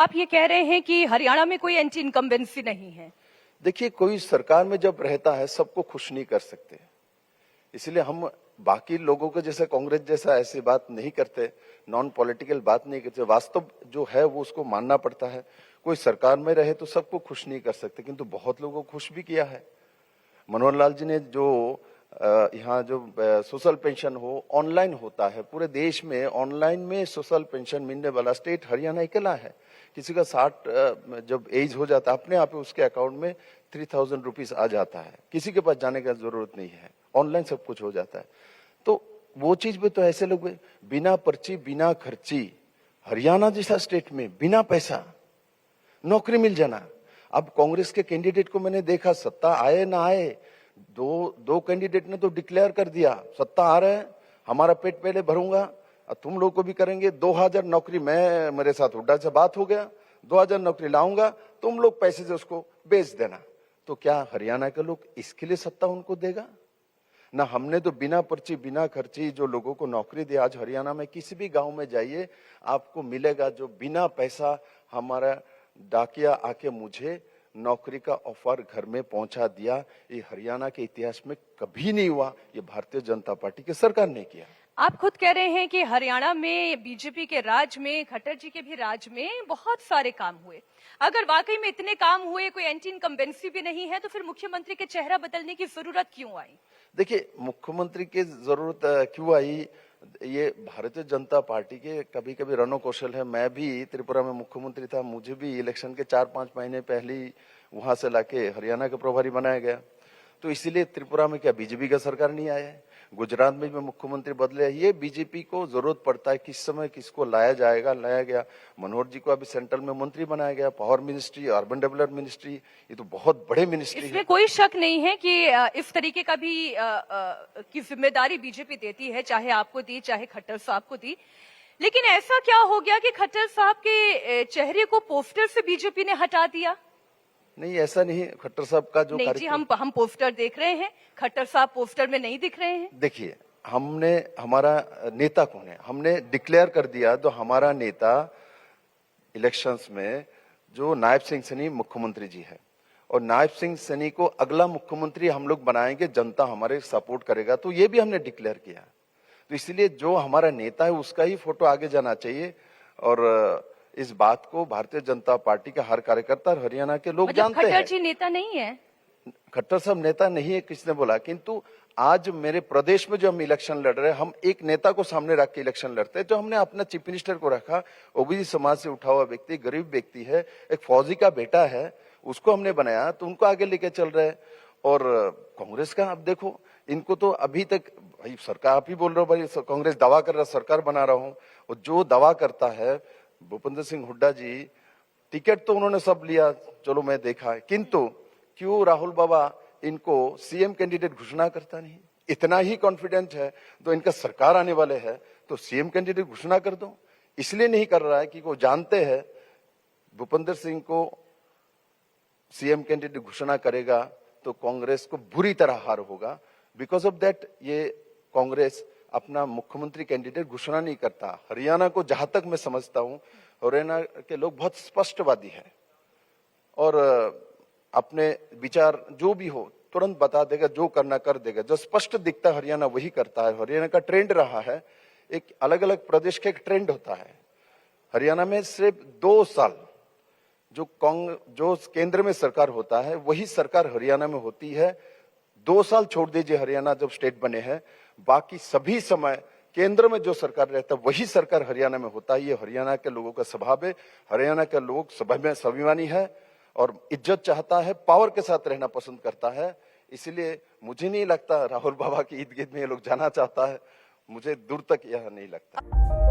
आप ये कह रहे हैं कि हरियाणा में कोई एंटी इनकम्बेंसी नहीं है। देखिए, कोई सरकार में जब रहता है सबको खुश नहीं कर सकते, इसलिए हम बाकी लोगों के जैसा कांग्रेस जैसा ऐसी बात नहीं करते, नॉन पॉलिटिकल बात नहीं करते। वास्तव जो है वो उसको मानना पड़ता है। कोई सरकार में रहे तो सबको खुश नहीं कर सकते, किंतु बहुत लोगों को खुश भी किया है। मनोहर लाल जी ने जो यहाँ जो सोशल पेंशन हो ऑनलाइन होता है, पूरे देश में ऑनलाइन में सोशल पेंशन मिलने वाला स्टेट हरियाणा अकेला है। किसी का 60 जब एज हो जाता है अपने आप उसके अकाउंट में 3000 रुपीज आ जाता है, किसी के पास जाने का जरूरत नहीं है, ऑनलाइन सब कुछ हो जाता है। तो वो चीज भी तो ऐसे लोग बिना पर्ची बिना खर्ची हरियाणा जैसा स्टेट में बिना पैसा नौकरी मिल जाना। अब कांग्रेस के कैंडिडेट को मैंने देखा, सत्ता आए ना आए, दो कैंडिडेट ने तो डिक्लेयर कर दिया सत्ता आ रहा है, हमारा पेट पहले भरूंगा, तुम लोग को भी करेंगे। 2000 नौकरी, मैं मेरे साथ हुड्डा से बात हो गया, 2000 नौकरी लाऊंगा, तुम लोग पैसे से उसको बेच देना। तो क्या हरियाणा के लोग इसके लिए सत्ता उनको देगा? ना हमने तो बिना पर्ची बिना खर्ची जो लोगों को नौकरी दी। आज हरियाणा में किसी भी गांव में जाइए आपको मिलेगा जो बिना पैसा हमारा डाकिया आके मुझे नौकरी का ऑफर घर में पहुंचा दिया। ये हरियाणा के इतिहास में कभी नहीं हुआ, ये भारतीय जनता पार्टी की सरकार ने किया। आप खुद कह रहे हैं कि हरियाणा में बीजेपी के राज में, खट्टर जी के भी राज में बहुत सारे काम हुए। अगर वाकई में इतने काम हुए, कोई एंटी इनकम्बेंसी भी नहीं है, तो फिर मुख्यमंत्री के चेहरा बदलने की जरूरत क्यों आई? देखिए, मुख्यमंत्री की जरूरत क्यों आई, ये भारतीय जनता पार्टी के कभी कभी रनो कौशल है। मैं भी त्रिपुरा में मुख्यमंत्री था, मुझे भी इलेक्शन के 4-5 महीने पहले ही वहां से लाके हरियाणा का प्रभारी बनाया गया। तो इसीलिए त्रिपुरा में क्या बीजेपी का सरकार नहीं आया है? गुजरात में भी मुख्यमंत्री बदले। ये बीजेपी को जरूरत पड़ता है किस समय किसको लाया जाएगा, लाया गया। मनोहर जी को अभी सेंट्रल में मंत्री बनाया गया, power ministry, urban development ministry, ये तो बहुत बड़े मिनिस्ट्री है। इसमें कोई शक नहीं है कि इस तरीके का भी की जिम्मेदारी बीजेपी देती है, चाहे आपको दी चाहे खट्टर साहब को दी। लेकिन ऐसा क्या हो गया कि खट्टर साहब के चेहरे को पोस्टर से बीजेपी ने हटा दिया? नहीं, ऐसा नहीं। खट्टर साहब का जो नहीं जी, हम पोस्टर देख रहे हैं, खट्टर साहब पोस्टर में नहीं दिख रहे हैं। देखिए, हमने, हमारा नेता कौन है, हमने डिक्लेयर कर दिया। तो हमारा नेता इलेक्शंस में जो नायब सिंह सैनी मुख्यमंत्री जी है, और नायब सिंह सैनी को अगला मुख्यमंत्री हम लोग बनाएंगे, जनता हमारे सपोर्ट करेगा, तो ये भी हमने डिक्लेयर किया। तो इसलिए जो हमारा नेता है उसका ही फोटो आगे जाना चाहिए। और इस बात को भारतीय जनता पार्टी का हर कार्यकर्ता और हरियाणा के लोग जानते हैं। खट्टर जी नेता नहीं है? खट्टर साहब नेता नहीं है किसने बोला? किंतु आज मेरे प्रदेश में जो हम इलेक्शन लड़ रहे हैं, हम एक नेता को सामने रख के इलेक्शन लड़ते हैं। जो हमने अपना चीफ मिनिस्टर को रखा, ओबीसी समाज से उठा हुआ व्यक्ति, गरीब व्यक्ति है, एक फौजी का बेटा है, उसको हमने बनाया, तो उनको आगे लेके चल रहे हैं। और कांग्रेस का अब देखो, इनको तो अभी तक भाई सरकार, आप ही बोल रहे हो भाई कांग्रेस दावा कर रहा सरकार बना रहा हूं, और जो दावा करता है भूपेंद्र सिंह हुड्डा जी, टिकट तो उन्होंने सब लिया, चलो मैं देखा है, किंतु क्यों राहुल बाबा इनको सीएम कैंडिडेट घोषणा करता नहीं? इतना ही कॉन्फिडेंट है तो इनका सरकार आने वाले है तो सीएम कैंडिडेट घोषणा कर दो। इसलिए नहीं कर रहा है कि वो जानते हैं भूपेंद्र सिंह को सीएम कैंडिडेट घोषणा करेगा तो कांग्रेस को बुरी तरह हार होगा। बिकॉज ऑफ दैट ये कांग्रेस अपना मुख्यमंत्री कैंडिडेट घोषणा नहीं करता। हरियाणा को जहां तक मैं समझता हूं, हरियाणा के लोग बहुत स्पष्टवादी हैं और अपने विचार जो भी हो तुरंत बता देगा, जो करना कर देगा। जो स्पष्ट दिखता है हरियाणा वही करता है। हरियाणा का ट्रेंड रहा है, एक अलग अलग प्रदेश का एक ट्रेंड होता है। हरियाणा में सिर्फ 2 साल जो केंद्र में सरकार होता है वही सरकार हरियाणा में होती है। 2 साल छोड़ दीजिए हरियाणा जब स्टेट बने हैं, बाकी सभी समय केंद्र में जो सरकार रहता है वही सरकार हरियाणा में होता है। ये हरियाणा के लोगों का स्वभाव है। हरियाणा के लोग स्वाभिमानी है और इज्जत चाहता है, पावर के साथ रहना पसंद करता है। इसलिए मुझे नहीं लगता राहुल बाबा की इर्द गिर्द में ये लोग जाना चाहता है, मुझे दूर तक यह नहीं लगता।